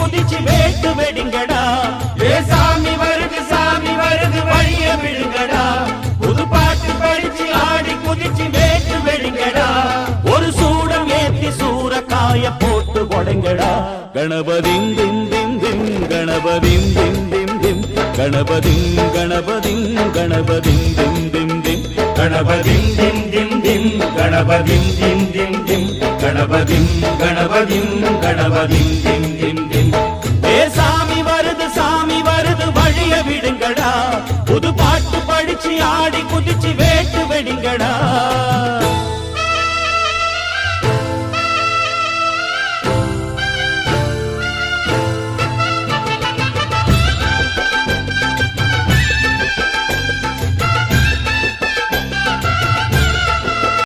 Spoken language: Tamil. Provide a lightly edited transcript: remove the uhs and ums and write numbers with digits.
குதிச்சு வேட்டு வெடிங்கடா. ஏ சாமி வருது வழிய விழுங்கடா. புது பாட்டு படிச்சு ஆடி குதிச்சு வேட்டு வெடிங்கடா. ஒரு சூடம் ஏத்தி சூறக்காய போட்டு கொடைங்கடா. கணபதிம் திம் திம் திம் கணபதிம் திம் திம் திம் கணபதிம் கணபதிம் கணபதிம் திம் திம் திம் கணபதிம் திம் திம் திம் கணபதிம் திம் திம் திம் கணபதிம் கணபதிம் கணபதிம் திம் திம்.